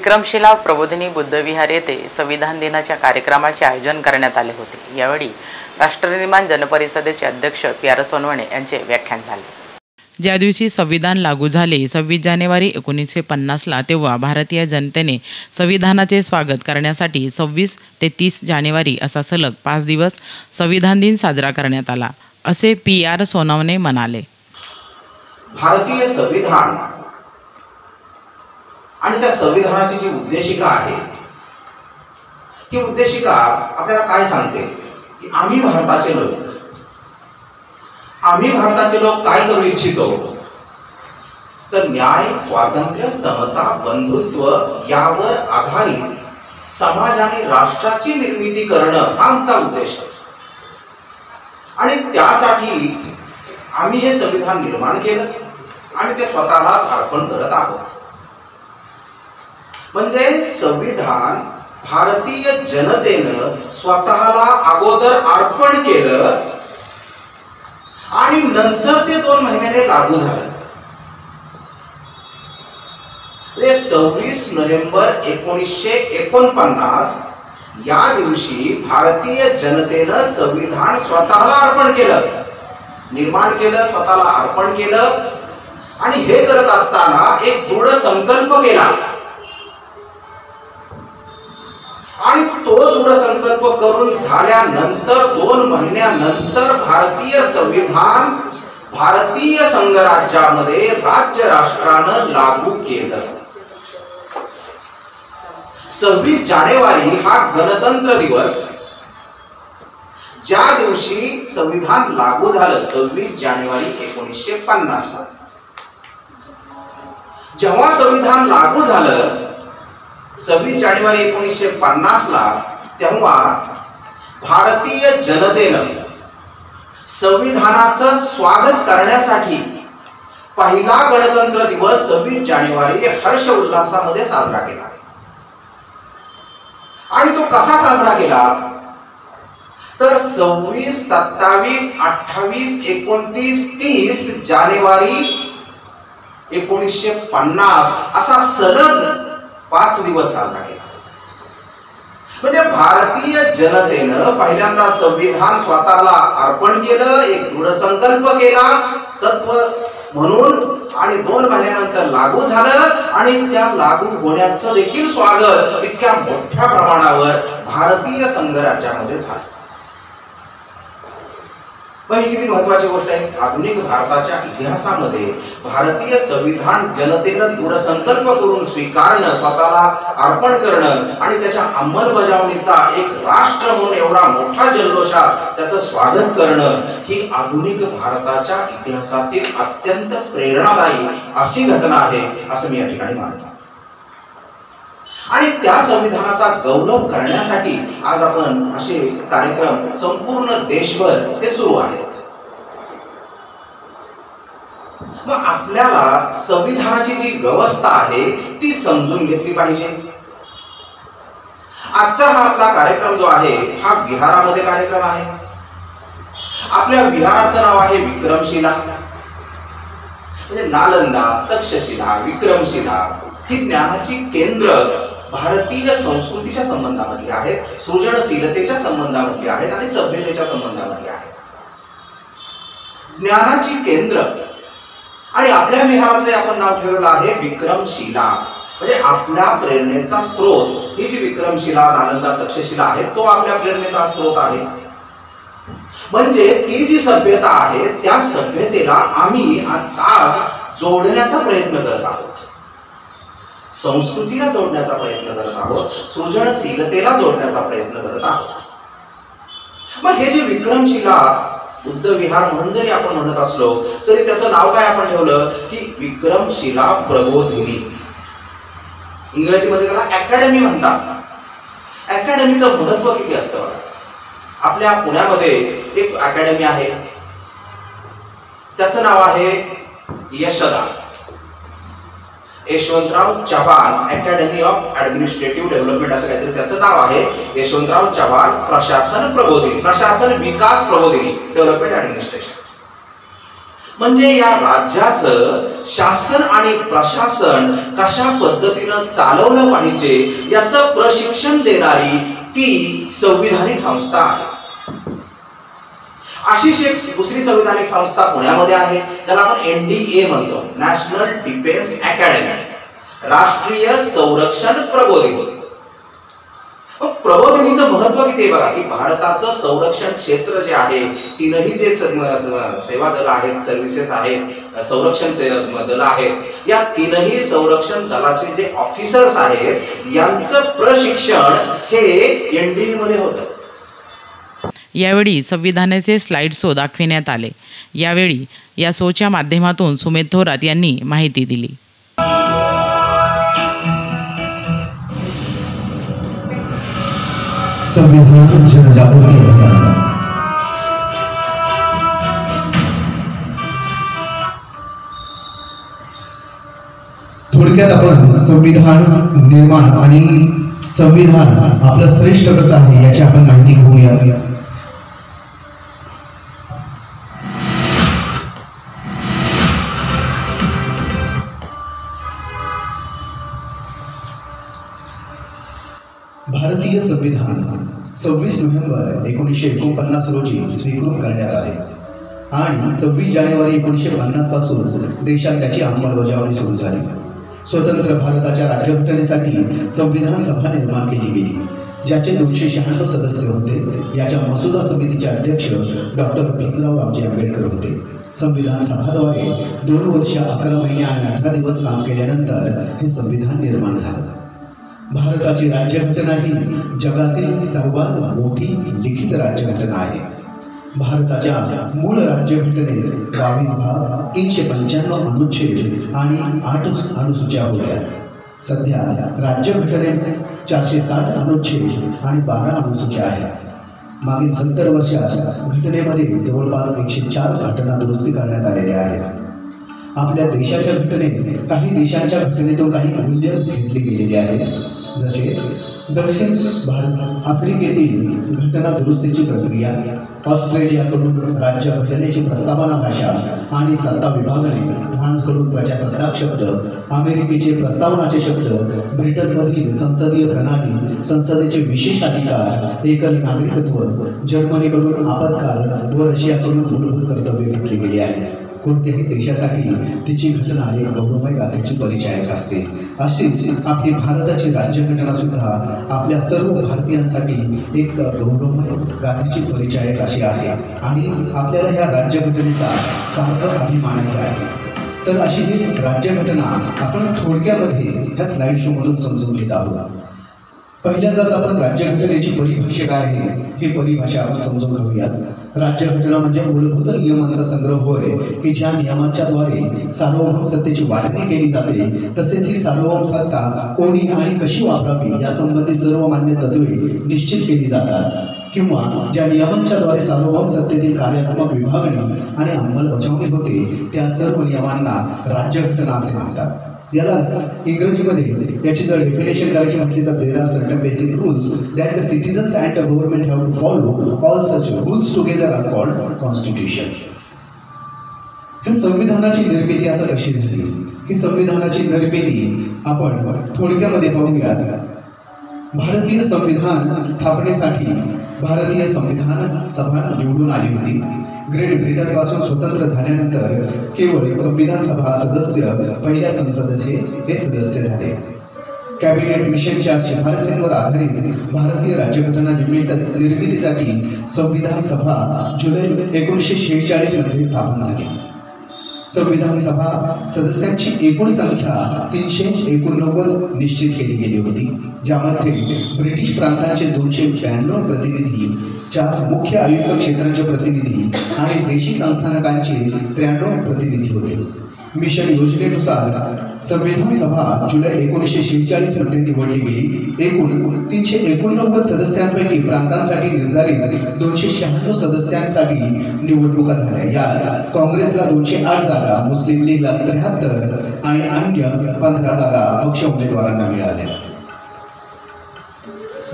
विक्रमशिला प्रबोधिनी बुद्धविहार येथे संविधान दिनाच्या कार्यक्रमाचे आयोजन करण्यात आले होते। यावेळी राष्ट्रनिर्माण जनपरिषदेचे अध्यक्ष PR सोनवणे यांचे व्याख्यान झाले। ज्या दिवशी संविधान लागू झाले 26 जानेवारी 1950ला, तेव्हा भारतीय जनतेने संविधानाचे स्वागत करण्यासाठी 26 ते 30 जानेवारी असा सलग 5 दिवस संविधान दिन साजरा करण्यात आला, असे PR सोनवणे म्हणाले। भारतीय संविधान आणि त्या संविधानाची जी उद्देशिका आहे, ही उद्देशिका आपल्याला काय सांगते की आम्ही भारताचे लोक काय करू इच्छितो, तर न्याय, स्वातंत्र्य, समता, बंधुत्व यावर आधारित समाज आणि राष्ट्राची निर्मिती करणं हा आमचा उद्देश आहे। आणि त्यासाठी आम्ही हे संविधान निर्माण केलं आणि ते स्वतःलाच अर्पण करत आहोत। म्हणजे संविधान भारतीय जनतेनं स्वतःला अगोदर अर्पण केलं आणि नंतर ते 2 महिन्याने लागू झालं। 26 नोव्हेंबर 1949 या दिवशी भारतीय जनतेनं संविधान स्वतःला अर्पण केलं, निर्माण केलं, स्वतःला अर्पण केलं। आणि हे करत असताना एक दृढ संकल्प केला आणि तो दृढ संकल्प करून झाल्यानंतर 2 महिन्यानंतर भारतीय संविधान भारतीय संघराज्यामध्ये राज्य राष्ट्रानं लागू केलं। 26 जानेवारी हा गणतंत्र दिवस, ज्या दिवशी संविधान लागू झालं 26 जानेवारी 1950ला। जेव्हा संविधान लागू झालं 26 जानेवारी 1950ला, तेव्हा भारतीय जनतेनं संविधानाचं स्वागत करण्यासाठी पहिला गणतंत्र दिवस 26 जानेवारी हर्ष उल्हासामध्ये साजरा केला। आणि तो कसा साजरा केला, तर 26, 27, 28, 29, 30 जानेवारी 1950 असा सलग 5 दिवस साजरा केला। म्हणजे भारतीय जनतेनं पहिल्यांदा संविधान स्वतःला अर्पण केलं, एक दृढ संकल्प केला तत्व म्हणून, आणि 2 महिन्यानंतर लागू झालं। आणि त्या लागू होण्याचं देखील स्वागत इतक्या मोठ्या प्रमाणावर भारतीय संघराज्यामध्ये झालं। पण ही किती महत्वाची गोष्ट आहे। आधुनिक भारताच्या इतिहासामध्ये भारतीय संविधान जनतेनं दृढ संकल्प करून स्वीकारणं, स्वतःला अर्पण करणं आणि त्याच्या अंमलबजावणीचा एक राष्ट्र म्हणून एवढा मोठा जल्लोषात त्याचं स्वागत करणं, ही आधुनिक भारताच्या इतिहासातील अत्यंत प्रेरणादायी अशी घटना आहे, असं मी या ठिकाणी मानतो। आणि त्या संविधानाचा गौरव करण्यासाठी आज आपण असे कार्यक्रम संपूर्ण देशभर हे सुरू आहेत। मग आपल्याला संविधानाची जी व्यवस्था आहे ती समजून घेतली पाहिजे। आजचा हा आपला कार्यक्रम जो आहे हा विहारामध्ये कार्यक्रम आहे। आपल्या विहाराचं नाव आहे विक्रमशिला। म्हणजे नालंदा, तक्षशिला, विक्रमशिला ही ज्ञानाची केंद्र भारतीय संस्कृतीच्या संबंधामध्ये आहेत, सृजनशीलतेच्या संबंधामध्ये आहेत आणि सभ्यतेच्या संबंधामध्ये आहेत। ज्ञानाची केंद्र। आणि आपल्या विहाराचे आपण नाव ठेवलेलं आहे विक्रमशिला। म्हणजे आपल्या प्रेरणेचा स्रोत ही जी विक्रमशिला, नालंदा, तक्षशिला आहे तो आपल्या प्रेरणेचा स्रोत आहे। म्हणजे ती जी सभ्यता आहे त्या सभ्यतेला आम्ही आज जोडण्याचा प्रयत्न करत आहोत, संस्कृतीला जोडण्याचा प्रयत्न करत आहोत, सृजनशीलतेला जोडण्याचा प्रयत्न करत आहोत। मग हे जे विक्रमशिला बुद्ध विहार म्हणून जरी आपण म्हणत असलो तरी त्याचं नाव काय आपण ठेवलं की विक्रमशिला प्रबोधिनी। इंग्रजीमध्ये त्याला अकॅडमी म्हणतात। अकॅडमीचं महत्व किती असतं बघा। आपल्या पुण्यामध्ये एक अकॅडमी आहे, त्याचं नाव आहे Yashada, Yashwantrao Chavan academy of administrative development असं काहीतरी त्याचं नाव आहे। यशवंतराव चव्हाण प्रशासन प्रबोधिनी, प्रशासन विकास प्रबोधिनी, डेव्हलपमेंट ऍडमिनिस्ट्रेशन। म्हणजे या राज्याचं शासन आणि प्रशासन कशा पद्धतीनं चालवलं पाहिजे याचं प्रशिक्षण देणारी ती संविधानिक संस्था आहे. अशीच एक दुसरी संविधानिक संस्था पुण्यामध्ये आहे, ज्याला आपण NDA म्हणतो, नॅशनल डिफेन्स अकॅडमी, राष्ट्रीय संरक्षण प्रबोधिनी. प्रबोधिनीचं महत्व किती आहे बघा, की भारताचं संरक्षण क्षेत्र जे आहे, तीनही जे सेवा दल आहेत, सर्व्हिसेस आहेत, संरक्षण दल आहेत, या तीनही संरक्षण दलाचे जे ऑफिसर्स आहेत यांचं प्रशिक्षण हे NDA मध्ये होतं. यावेळी संविधानाचे स्लाइड शो दाखविण्यात आले. यावेळी या शोच्या माध्यमातून सुमेध थोरात यांनी माहिती दिली. संविधान जनजागृती अभियान. थोडक्यात आपण संविधान निर्माण आणि संविधान आपलं श्रेष्ठ कसं आहे याची आपण माहिती घेऊया. भारतीय संविधान 26 नोव्हेंबर 1949 रोजी स्वीकृत करण्यात आले आणि 26 जानेवारी 1950 पासून देशात त्याची अंमलबजावणी सुरू झाली. स्वतंत्र भारताच्या राज्यघटनेसाठी संविधान सभा निर्माण केली गेली, ज्याचे 296 सदस्य होते. याच्या मसुदा समितीचे अध्यक्ष डॉक्टर भीमराव रामजी आंबेडकर होते. संविधान सभाद्वारे 2 वर्ष 11 महिने आणि 18 दिवस काम केल्यानंतर हे संविधान निर्माण झालं. भारताची राज्यघटना ही जगातील सर्वात मोठी लिखित राज्यघटना आहे. भारताच्या मूळ राज्यघटनेत 22 भाग, 395 अनुच्छेद आणि 8 अनुसूच्या होत्या. सध्या राज्यघटनेत 460 अनुच्छेद आणि 12 अनुसूच्या आहेत. मागील 70 वर्षात घटनेमध्ये जवळपास 104 घटना दुरुस्ती करण्यात आलेल्या आहेत. आपल्या देशाच्या घटनेत काही देशांच्या घटनेतून काही मूल्य घेतली गेलेली आहेत, जसे दक्षिण आफ्रिकेतील घटना दुरुस्तीची प्रक्रिया, ऑस्ट्रेलियाकडून राज्यघटनेची प्रस्तावना भाषा आणि सत्ता विभागणे, फ्रान्सकडून प्रजासत्ताक शब्द, अमेरिकेचे प्रस्तावनाचे शब्द, ब्रिटनमधील संसदीय प्रणाली, संसदेचे विशेष अधिकार, एकल नागरिकत्व, जर्मनीकडून आपत्काल व रशियाकडून मूलभूत कर्तव्य घेतली गेली आहेत. कोणत्याही देशासाठी तिची घटना एक गौरवमय गाथेची परिचायक असते. अशीच आपली भारताची राज्यघटना सुद्धा आपल्या सर्व भारतीयांसाठी एक गौरवमय गाथेची परिचायक अशी आहे आणि आपल्याला ह्या राज्यघटनेचा सार्थ अभिमानही आहे. तर अशी ही राज्यघटना आपण थोडक्यामध्ये ह्या स्लाइड शो मधून समजून घेत आहोत. पहिल्यांदाच आपण राज्यघटनेची परिभाषा काय आहे ही परिभाषा आपण समजून घेऊयात. राज्यघटना म्हणजे मूलभूत नियमांचा संग्रह होय, की ज्या नियमांच्या द्वारे सार्वभौम सत्तेची वाटणी केली जाते, तसेच ही सार्वभौम सत्ता कोणी आणि कशी वापरावी यासंबंधी सर्व मान्य तत्वे निश्चित केली जातात, किंवा ज्या नियमांच्या द्वारे सार्वभौम सत्तेतील कार्यात्मक विभागणी आणि अंमलबजावणी होते त्या सर्व नियमांना राज्यघटना असे म्हणतात. याला इंग्रजीमध्ये याची जर डेफिनेशन करायची म्हटली तर there are certain basic rules that the citizens and the government have to follow. All such rules together are called constitution. हे संविधानाची निर्मिती आता कशी झाली, ही संविधानाची निर्मिती आपण थोडक्यामध्ये पाहूयात. भारतीय संविधान स्थापनेसाठी भारतीय संविधान सभा निवडून आली होती. ग्रेट ब्रिटन पासून स्वतंत्र झाल्यानंतर केवळ संविधान सभा सदस्य पहिल्या संसदेचे हे सदस्य झाले. कॅबिनेट मिशनच्या शिफारसींवर आधारित भारतीय राज्यघटना निर्मितीसाठी संविधान सभा जुलै 1946 मध्ये स्थापन झाली. संविधान सभा सदस्यांची एकूण संख्या 389 निश्चित केली गेली होती, ज्यामध्ये ब्रिटिश प्रांतांचे 292 प्रतिनिधी, 4 मुख्य आयुक्त क्षेत्रांचे प्रतिनिधी आणि देशी संस्थानकांचे 93 प्रतिनिधी होते. मिशन योजनेनुसार संविधान सभा जुलै 1946 मध्ये निवडली गेली. एकूण 389 सदस्यांपैकी प्रांतांसाठी निर्धारित 296 सदस्यांसाठी निवडणुका झाल्या. यात काँग्रेसला 208 जागा, मुस्लिम लीगला 73 आणि अन्य 15 जागा पक्ष उमेदवारांना मिळाल्या.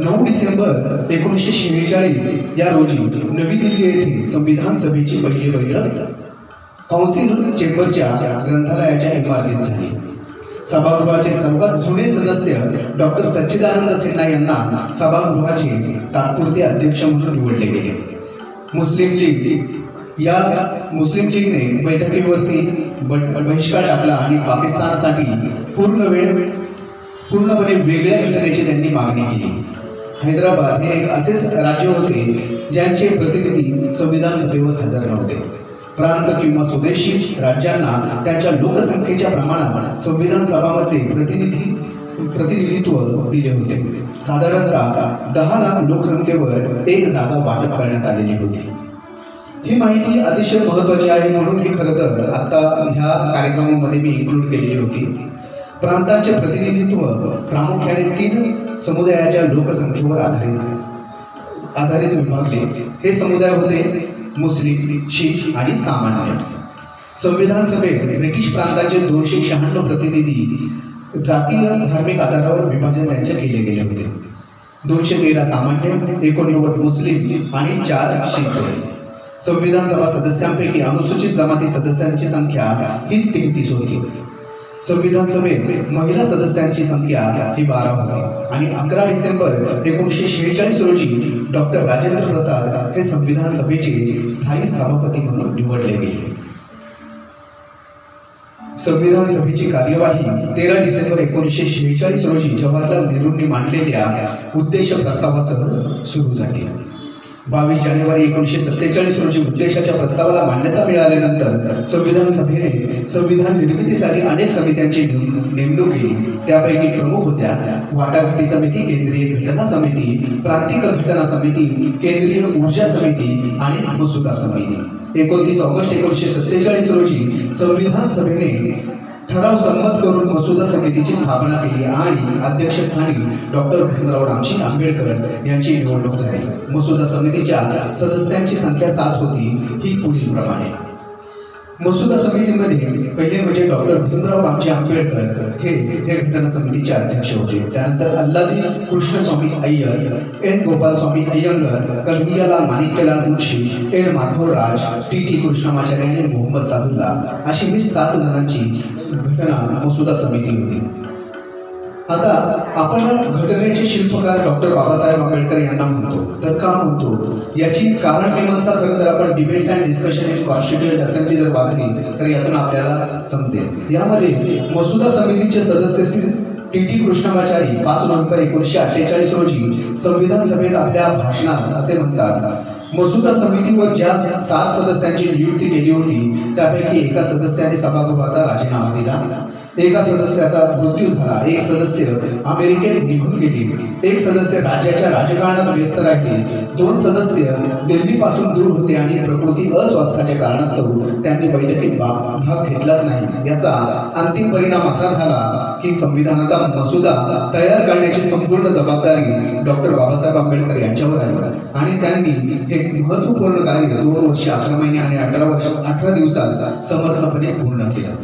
9 डिसेंबर 1946 या रोजी नवी दिल्ली येथे संविधान सभेची पहिली बैठक कौन्सिल चेंबरच्या ग्रंथालयाच्या इमारतीत झाली. सभागृहाचे सर्वात जुने सदस्य डॉक्टर सच्चिदानंद सिन्हा यांना सभागृहाचे तात्पुरते अध्यक्ष म्हणून निवडले गेले. मुस्लिम लीगने बैठकीवरती बहिष्कार टाकला आणि पाकिस्तानासाठी पूर्णपणे वेगळ्या घटनेची त्यांनी मागणी केली. हैदराबाद हे एक असेच राज्य होते ज्यांचे प्रतिनिधी संविधान सभेवर हजर नव्हते. प्रांत किंवा स्वदेशी राज्यांना त्यांच्या लोकसंख्येच्या प्रमाणात संविधान सभामध्ये प्रतिनिधित्व दिले होते. साधारणतः 10 लाख लोकसंख्येवर एक जागा वाटप करण्यात आलेली होती. ही माहिती अतिशय महत्त्वाची आहे म्हणून ही खरं तर आता ह्या कार्यक्रमामध्ये मी इन्क्लूड केलेली होती. प्रांतांचे प्रतिनिधित्व प्रामुख्याने 3 समुदायाच्या लोकसंख्येवर आधारित विभागले. हे समुदाय होते मुस्लिम, शीख आणि सामान्य. संविधान सभेत ब्रिटिश प्रांतांचे 296 प्रतिनिधी जातीय धार्मिक आधारावर विभाजन त्यांचे केले गेले होते. 213 सामान्य, 89 मुस्लिम आणि 4 शीख होते. संविधान सभा सदस्यांपैकी अनुसूचित जमाती सदस्यांची संख्या ही 33 होती. संविधान सभेत महिला सदस्यांची संख्या ही 12 होती आणि 11 डिसेंबर 1946 रोजी डॉक्टर राजेंद्र प्रसाद हे संविधान सभेचे स्थायी सभापती म्हणून निवडले गेले. संविधान सभेची कार्यवाही 13 डिसेंबर 1946 रोजी जवाहरलाल नेहरूंनी मांडलेल्या उद्देश प्रस्तावासह सुरू झाली. 22 जानेवारी 1947 रोजी उद्देशाच्या प्रस्तावाला मान्यता मिळाल्यानंतर संविधान सभेने संविधान निर्मितीसाठी अनेक समित्यांची नेमणूक केली. त्यापैकी प्रमुख होत्या वाटाघाटी समिती, केंद्रीय घटना समिती, प्रांतिक घटना समिती, केंद्रीय ऊर्जा समिती आणि मसुदा समिती. 29 ऑगस्ट 1947 रोजी संविधान सभेने ठराव संमत करून मसुदा समितीची स्थापना केली आणि अध्यक्षस्थानी डॉक्टर भीमराव रामजी आंबेडकर यांची निवडणूक झाली. मसुदा समितीच्या सदस्यांची संख्या 7 होती. ही पुढील प्रमाणे. मसुदा समितीमध्ये पहिले म्हणजे डॉक्टर भीमराव रामजी आंबेडकर हे घटना समितीचे अध्यक्ष होते. त्यानंतर Alladi Krishnaswami Ayyar, N Gopalaswami Ayyangar, Kanhaiyalal Maneklal Munshi, N Madhavraj, T Krishnamachari आणि मोहम्मद सादुल्ला अशी ही 7 जणांची घटना मसुदा समिती होती. आता आपण घटनेचे शिल्पकार डॉक्टर बाबासाहेब आंबेडकर यांना म्हणतो. तर का म्हणतो याची कारण मीमांसा खरं तर आपण debates and discussion in constituent assembly जर वाचली तर यातून आपल्याला समजेल. यामध्ये मसुदा समितीचे सदस्य टी कृष्णमाचारी 5 नोव्हेंबर 1948 रोजी संविधान सभेत आपल्या भाषणात असे म्हणतात, मसुदा समितीवर ज्या 7 सदस्यांची नियुक्ती केली होती त्यापैकी एका सदस्याने सभागृहाचा राजीनामा दिला, एका सदस्याचा मृत्यू झाला, एक सदस्य अमेरिकेत निघून गेली, एक सदस्य राज्याच्या राजकारणात व्यस्त राहिले, 2 सदस्य दिल्लीपासून दूर होते आणि प्रकृती अस्वास्थ्याच्या कारणास्तव त्यांनी बैठकीत भाग घेतलाच नाही. याचा अंतिम परिणाम असा झाला की संविधानाचा मसुदा तयार करण्याची संपूर्ण जबाबदारी डॉक्टर बाबासाहेब आंबेडकर यांच्यावर आली आणि त्यांनी हे महत्त्वपूर्ण कार्य 2 वर्ष 11 महिने आणि 18 दिवसात समर्थपणे पूर्ण केलं.